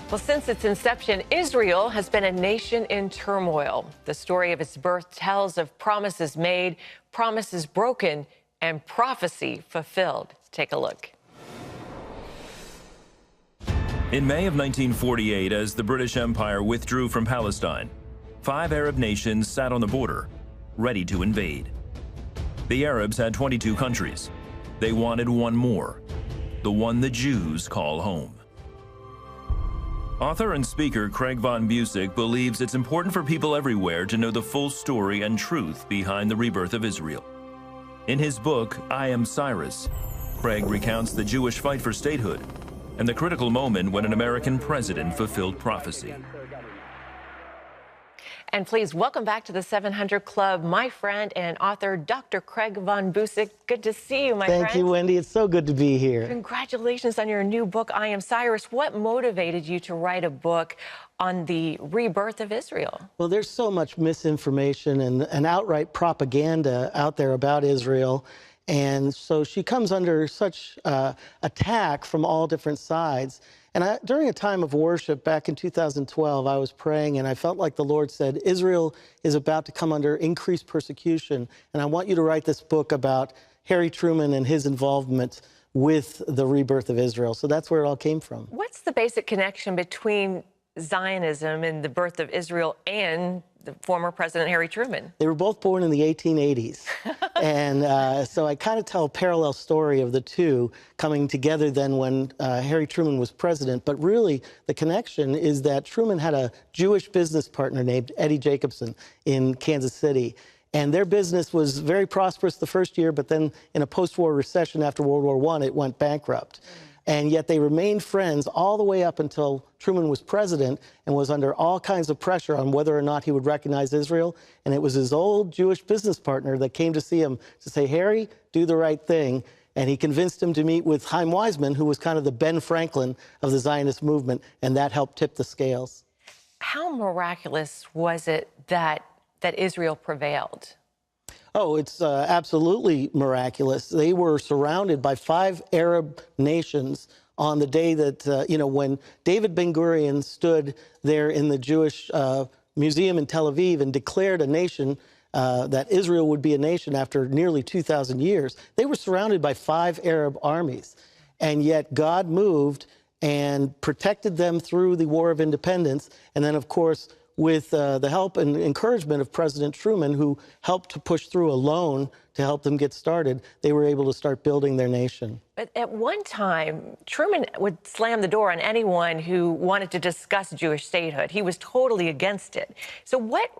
Well, since its inception, Israel has been a nation in turmoil. The story of its birth tells of promises made, promises broken, and prophecy fulfilled. Let's take a look. In May of 1948, as the British Empire withdrew from Palestine, 5 Arab nations sat on the border, ready to invade. The Arabs had 22 countries. They wanted one more, the one the Jews call home. Author and speaker Craig von Buseck believes it's important for people everywhere to know the full story and truth behind the rebirth of Israel. In his book, I Am Cyrus, Craig recounts the Jewish fight for statehood and the critical moment when an American president fulfilled prophecy. And please welcome back to the 700 Club, my friend and author, Dr. Craig von Buseck. Good to see you, my friend. Thank you, Wendy. It's so good to be here. Congratulations on your new book, I Am Cyrus. What motivated you to write a book on the rebirth of Israel? Well, there's so much misinformation and outright propaganda out there about Israel. And so she comes under such attack from all different sides. And during a time of worship back in 2012, I was praying and I felt like the Lord said, Israel is about to come under increased persecution. And I want you to write this book about Harry Truman and his involvement with the rebirth of Israel. So that's where it all came from. What's the basic connection between Zionism and the birth of Israel and the former President Harry Truman? They were both born in the 1880s. And so I kind of tell a parallel story of the two coming together then when Harry Truman was president. But really, the connection is that Truman had a Jewish business partner named Eddie Jacobson in Kansas City. And their business was very prosperous the first year, but then in a post-war recession after World War I, it went bankrupt. And yet they remained friends all the way up until Truman was president and was under all kinds of pressure on whether or not he would recognize Israel. And it was his old Jewish business partner that came to see him to say, Harry, do the right thing. And he convinced him to meet with Chaim Weizmann, who was kind of the Ben Franklin of the Zionist movement, and that helped tip the scales. How miraculous was it that Israel prevailed? Oh, it's absolutely miraculous. They were surrounded by 5 Arab nations on the day that, when David Ben-Gurion stood there in the Jewish museum in Tel Aviv and declared a nation, that Israel would be a nation after nearly 2,000 years. They were surrounded by 5 Arab armies, and yet God moved and protected them through the War of Independence, and then, of course, with the help and encouragement of President Truman, who helped to push through a loan to help them get started, they were able to start building their nation. But at one time, Truman would slam the door on anyone who wanted to discuss Jewish statehood. He was totally against it. So what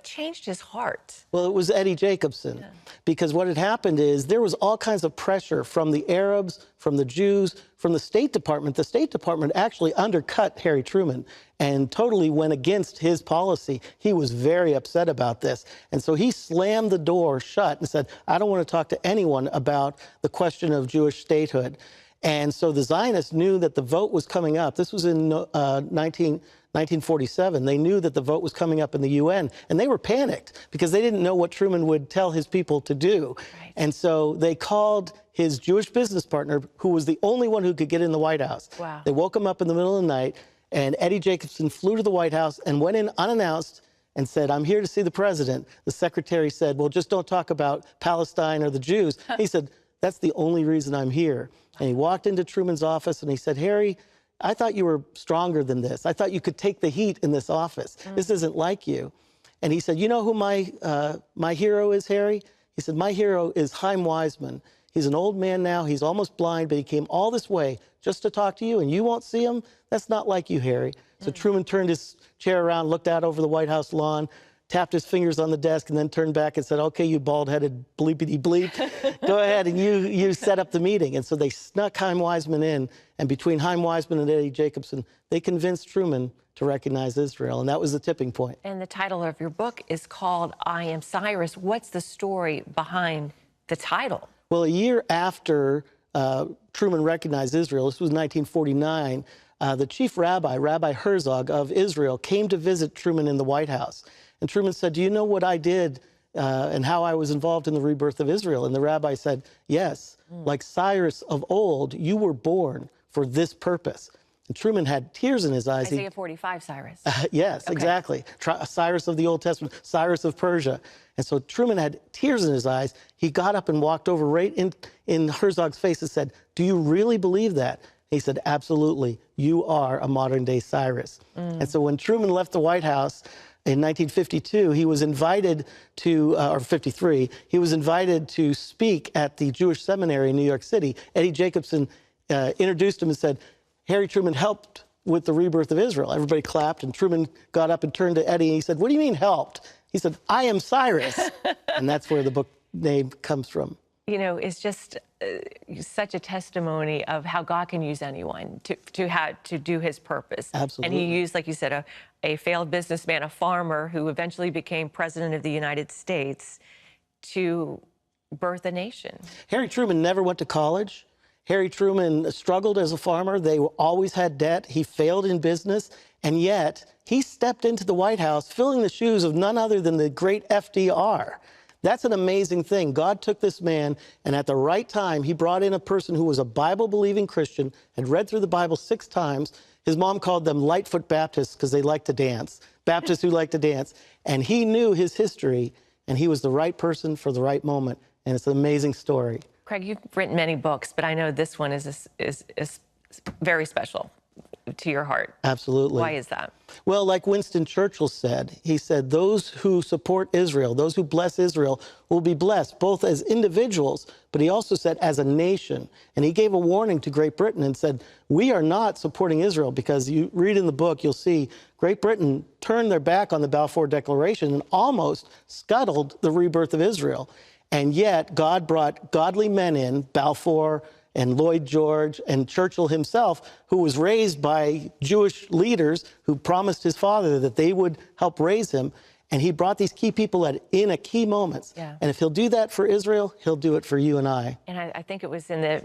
changed his heart? Well, it was Eddie Jacobson, because what had happened is there was all kinds of pressure from the Arabs, from the Jews, from the State Department. The State Department actually undercut Harry Truman and totally went against his policy. He was very upset about this. And so he slammed the door shut and said, I don't want to talk to anyone about the question of Jewish statehood. And so the Zionists knew that the vote was coming up. This was in 1947. They knew that the vote was coming up in the UN, and they were panicked because they didn't know what Truman would tell his people to do. Right. And so they called his Jewish business partner, who was the only one who could get in the White House. Wow. They woke him up in the middle of the night, and Eddie Jacobson flew to the White House and went in unannounced and said, I'm here to see the president. The secretary said, well, just don't talk about Palestine or the Jews. He said, that's the only reason I'm here. And he walked into Truman's office and he said, Harry, I thought you were stronger than this. I thought you could take the heat in this office. This isn't like you. And he said, you know who my hero is, Harry? He said, my hero is Chaim Weizmann. He's an old man now. He's almost blind, but he came all this way just to talk to you, and you won't see him? That's not like you, Harry. So Truman turned his chair around, looked out over the White House lawn, tapped his fingers on the desk, and then turned back and said, okay, you bald-headed bleepity-bleep, go ahead and you set up the meeting. And so they snuck Chaim Weizmann in, and between Chaim Weizmann and Eddie Jacobson, they convinced Truman to recognize Israel, and that was the tipping point. And the title of your book is called I Am Cyrus. What's the story behind the title? Well, a year after Truman recognized Israel, this was 1949, the chief rabbi, Rabbi Herzog of Israel, came to visit Truman in the White House. And Truman said, do you know what I did and how I was involved in the rebirth of Israel? And the rabbi said, yes, like Cyrus of old, you were born for this purpose. And Truman had tears in his eyes. Isaiah 45, Cyrus. Yes, Okay. exactly. Cyrus of the Old Testament, Cyrus of Persia. And so Truman had tears in his eyes. He got up and walked over right in Herzog's face and said, "Do you really believe that?" He said, "Absolutely. You are a modern-day Cyrus." And so when Truman left the White House in 1952, he was invited to, or 53, he was invited to speak at the Jewish seminary in New York City. Eddie Jacobson introduced him and said, "Harry Truman helped with the rebirth of Israel." Everybody clapped, and Truman got up and turned to Eddie, and he said, "What do you mean helped?" He said, "I am Cyrus." And that's where the book name comes from. You know, it's just such a testimony of how God can use anyone to do his purpose. Absolutely. And he used, like you said, a failed businessman, a farmer who eventually became president of the United States to birth a nation. Harry Truman never went to college. Harry Truman struggled as a farmer. They always had debt. He failed in business. And yet, he stepped into the White House filling the shoes of none other than the great FDR. That's an amazing thing. God took this man, and at the right time, he brought in a person who was a Bible-believing Christian, had read through the Bible 6 times. His mom called them Lightfoot Baptists because they like to dance, Baptists who like to dance. And he knew his history, and he was the right person for the right moment. And it's an amazing story. Craig, you've written many books, but I know this one is very special to your heart. Absolutely. Why is that? Well, like Winston Churchill said, he said, those who support Israel, those who bless Israel, will be blessed, both as individuals, but he also said as a nation. And he gave a warning to Great Britain and said, we are not supporting Israel, because you read in the book, you'll see Great Britain turned their back on the Balfour Declaration and almost scuttled the rebirth of Israel. And yet God brought godly men in, Balfour and Lloyd George and Churchill himself, who was raised by Jewish leaders who promised his father that they would help raise him. And he brought these key people in a key moments. Yeah. And if he'll do that for Israel, he'll do it for you and I. And I think it was in the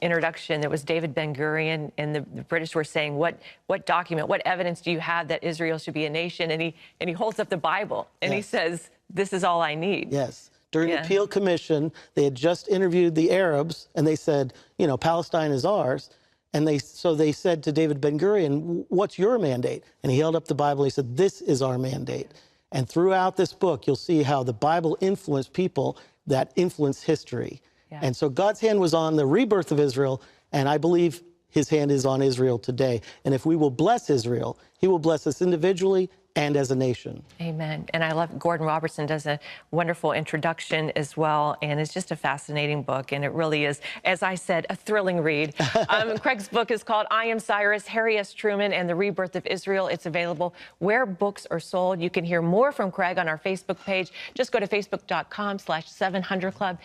introduction, it was David Ben-Gurion, and the British were saying, what document, what evidence do you have that Israel should be a nation? And he holds up the Bible, and he says, this is all I need. Yes. During the Peel Commission, they had just interviewed the Arabs, and they said, you know, Palestine is ours. And so they said to David Ben-Gurion, what's your mandate? And he held up the Bible, and he said, this is our mandate. And throughout this book, you'll see how the Bible influenced people that influenced history. Yeah. And so God's hand was on the rebirth of Israel, and I believe his hand is on Israel today. And if we will bless Israel, he will bless us individually and as a nation. Amen. And I love Gordon Robertson does a wonderful introduction as well, and it's just a fascinating book, and it really is, as I said, a thrilling read. Craig's book is called I Am Cyrus, Harry S. Truman and the Rebirth of Israel. It's available where books are sold. You can hear more from Craig on our Facebook page. Just go to facebook.com/700 Club.